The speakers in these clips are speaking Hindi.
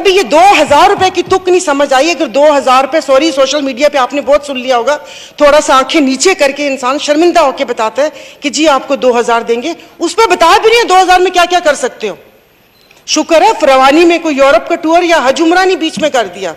कभी ये 2000 रुपए की तुक नहीं समझ आई। अगर 2000 रुपए, सॉरी सोशल मीडिया पे आपने बहुत सुन लिया होगा, थोड़ा सा आंखें नीचे करके इंसान शर्मिंदा होकर बताता है कि जी आपको 2000 देंगे, उस पर बता भी नहीं है 2000 में क्या क्या कर सकते हो। शुक्र है फरवानी में कोई यूरोप का टूर या हज उमरा नहीं बीच में कर दिया।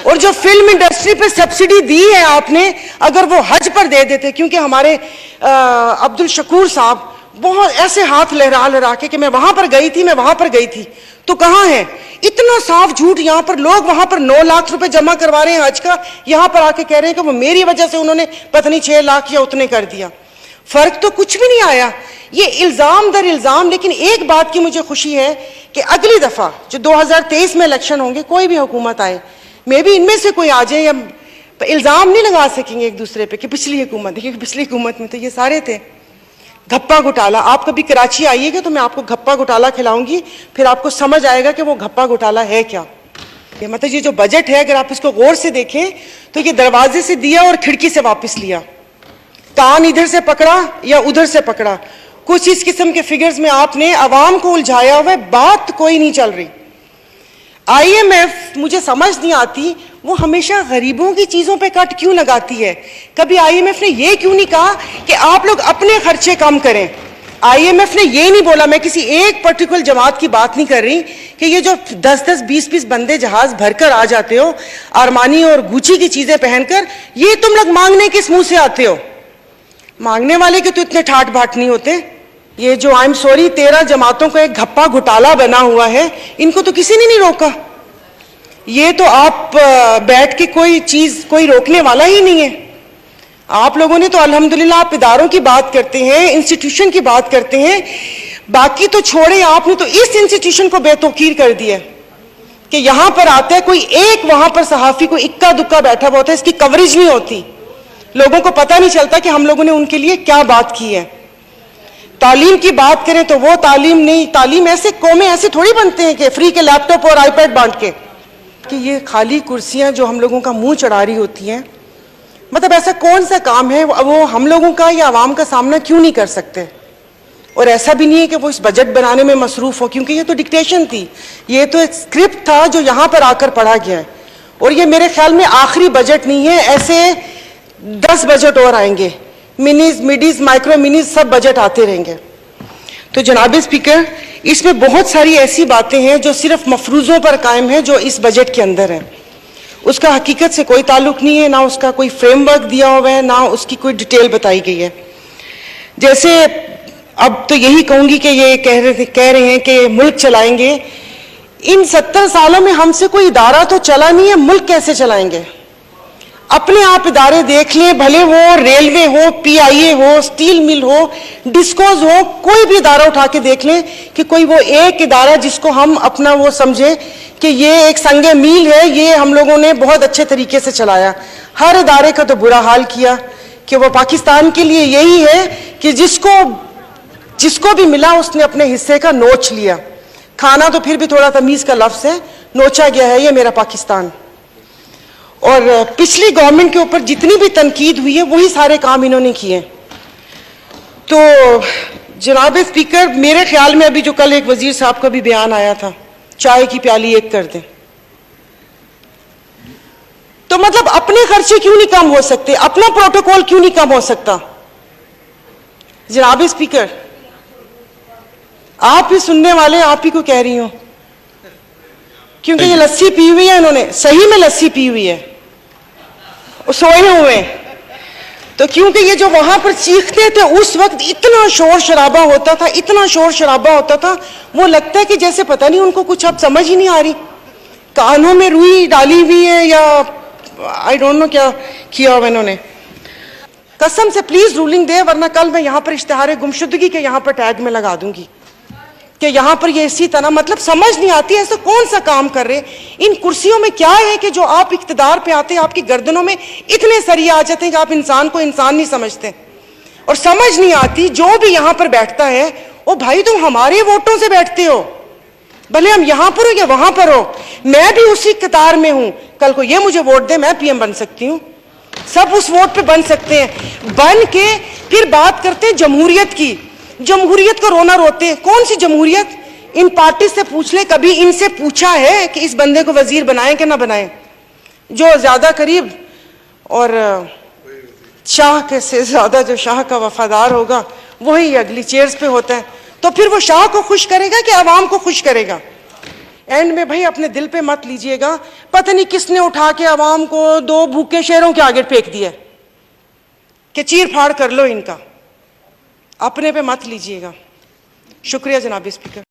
और जो फिल्म इंडस्ट्री पे सब्सिडी दी है आपने, अगर वो हज पर दे देते, क्योंकि हमारे अब्दुल शकूर साहब बहुत ऐसे हाथ लहरा लहरा के कि मैं वहां पर गई थी, मैं वहां पर गई थी, तो कहां है? इतना साफ झूठ। यहां पर लोग वहां पर 9 लाख रुपए जमा करवा रहे हैं हज का, यहां पर आके कह रहे हैं कि वो मेरी वजह से उन्होंने पता नहीं 6 लाख या उतने कर दिया। फर्क तो कुछ भी नहीं आया, ये इल्जाम दर इल्जाम। लेकिन एक बात की मुझे खुशी है कि अगली दफा जो 2023 में इलेक्शन होंगे, कोई भी हुकूमत आए, मे भी इनमें से कोई आ जाए, या इल्जाम नहीं लगा सकेंगे एक दूसरे पे कि पिछली हुकूमत, क्योंकि पिछली हुकूमत में तो ये सारे थे। घप्पा घोटाला, आप कभी कराची आइएगा तो मैं आपको घप्पा घोटाला खिलाऊंगी, फिर आपको समझ आएगा कि वो घप्पा घोटाला है क्या। ये मतलब ये जो बजट है, अगर आप इसको गौर से देखें तो ये दरवाजे से दिया और खिड़की से वापस लिया, कान इधर से पकड़ा या उधर से पकड़ा, कुछ इस किस्म के फिगर्स में आपने आवाम को उलझाया हुआ है, बात कोई नहीं चल रही। IMF मुझे समझ नहीं आती, वो हमेशा गरीबों की चीजों पे कट क्यों लगाती है? कभी IMF ने ये क्यों नहीं कहा कि आप लोग अपने खर्चे कम करें? IMF ने ये नहीं बोला, मैं किसी एक पर्टिकुलर जमात की बात नहीं कर रही, कि ये जो 10-10, 20-20 बंदे जहाज भरकर आ जाते हो अरमानी और गुची की चीजें पहनकर, ये तुम लोग मांगने किस मुंह से आते हो? मांगने वाले के तो इतने ठाट बाट नहीं होते। ये जो आई एम सॉरी 13 जमातों का एक घप्पा घोटाला बना हुआ है, इनको तो किसी ने नहीं रोका। ये तो आप बैठ के कोई चीज कोई रोकने वाला ही नहीं है। आप लोगों ने तो अल्हम्दुलिल्लाह, आप इदारों की बात करते हैं, इंस्टीट्यूशन की बात करते हैं, बाकी तो छोड़े, आपने तो इस इंस्टीट्यूशन को बेतौकीर कर दिया कि यहां पर आता है कोई एक, वहां पर सहाफी को इक्का दुक्का बैठा हुआ होता है, इसकी कवरेज नहीं होती, लोगों को पता नहीं चलता कि हम लोगों ने उनके लिए क्या बात की है। तालीम की बात करें तो वो तालीम नहीं, तालीम ऐसे कौमें ऐसे थोड़ी बनते हैं कि फ्री के लैपटॉप और आईपैड बांट के, कि ये खाली कुर्सियां जो हम लोगों का मुंह चढ़ा रही होती हैं। मतलब ऐसा कौन सा काम है वो हम लोगों का या आवाम का सामना क्यों नहीं कर सकते? और ऐसा भी नहीं है कि वो इस बजट बनाने में मसरूफ हो, क्योंकि ये तो डिक्टेशन थी, ये तो एक स्क्रिप्ट था जो यहां पर आकर पढ़ा गया है। और ये मेरे ख्याल में आखिरी बजट नहीं है, ऐसे 10 बजट और आएंगे, मिनीज, मिडीज, माइक्रो मिनीज, सब बजट आते रहेंगे। तो जनाब स्पीकर, इसमें बहुत सारी ऐसी बातें हैं जो सिर्फ मफरूजों पर कायम है, जो इस बजट के अंदर है, उसका हकीकत से कोई ताल्लुक नहीं है, ना उसका कोई फ्रेमवर्क दिया हुआ है, ना उसकी कोई डिटेल बताई गई है। जैसे अब तो यही कहूंगी कि ये कह रहे हैं कि मुल्क चलाएंगे। इन 70 सालों में हमसे कोई इदारा तो चला नहीं है, मुल्क कैसे चलाएंगे? अपने आप इदारे देख लें, भले वो रेलवे हो, PIA हो, स्टील मिल हो, डिस्कोज हो, कोई भी इदारा उठा के देख लें कि कोई वो एक इदारा जिसको हम अपना वो समझे कि ये एक संगे मील है, ये हम लोगों ने बहुत अच्छे तरीके से चलाया। हर इदारे का तो बुरा हाल किया कि वो पाकिस्तान के लिए यही है कि जिसको भी मिला उसने अपने हिस्से का नोच लिया। खाना तो फिर भी थोड़ा तमीज का लफ्ज है, नोचा गया है ये मेरा पाकिस्तान। और पिछली गवर्नमेंट के ऊपर जितनी भी तनकीद हुई है वही सारे काम इन्होंने किए। तो जनाब स्पीकर, मेरे ख्याल में अभी जो कल एक वजीर साहब का भी बयान आया था, चाय की प्याली एक कर दें, तो मतलब अपने खर्चे क्यों नहीं कम हो सकते? अपना प्रोटोकॉल क्यों नहीं कम हो सकता? जनाब स्पीकर, आप ही सुनने वाले, आप ही को कह रही हूं, क्योंकि ये लस्सी पी हुई है, इन्होंने सही में लस्सी पी हुई है, सोए हुए। तो क्योंकि ये जो वहां पर चीखते थे उस वक्त इतना शोर शराबा होता था, इतना शोर शराबा होता था, वो लगता है कि जैसे पता नहीं उनको कुछ अब समझ ही नहीं आ रही, कानों में रुई डाली हुई है या आई डोंट नो क्या किया हुआ इन्होंने। कसम से प्लीज रूलिंग दे, वरना कल मैं यहां पर इश्तिहार गुमशुदगी के यहां पर टैग में लगा दूंगी कि यहां पर ये इसी तरह, मतलब समझ नहीं आती ऐसा कौन सा काम कर रहे। इन कुर्सियों में क्या है कि जो आप इख्तिदार पे आते हैं आपकी गर्दनों में इतने सरिये आ जाते हैं कि आप इंसान को इंसान नहीं समझते। और समझ नहीं आती जो भी यहां पर बैठता है, ओ भाई तुम हमारे वोटों से बैठते हो, भले हम यहां पर हो या वहां पर हो, मैं भी उसी कतार में हूं। कल को ये मुझे वोट दे, मैं PM बन सकती हूँ, सब उस वोट पे बन सकते हैं। बन के फिर बात करते हैं जमहूरियत की, जमहूरियत का रोना रोते हैं। कौन सी जमहूरियत? इन पार्टी से पूछ ले, कभी इनसे पूछा है कि इस बंदे को वजीर बनाएं कि ना बनाएं? जो ज्यादा करीब और शाह के से ज्यादा जो शाह का वफादार होगा वही अगली चेयर्स पे होता है। तो फिर वो शाह को खुश करेगा कि आवाम को खुश करेगा? एंड में भाई अपने दिल पे मत लीजिएगा, पता नहीं किसने उठा के आवाम को 2 भूखे शेरों के आगे फेंक दिया कि चीर फाड़ कर लो इनका, अपने पे मत लीजिएगा। शुक्रिया जनाब स्पीकर।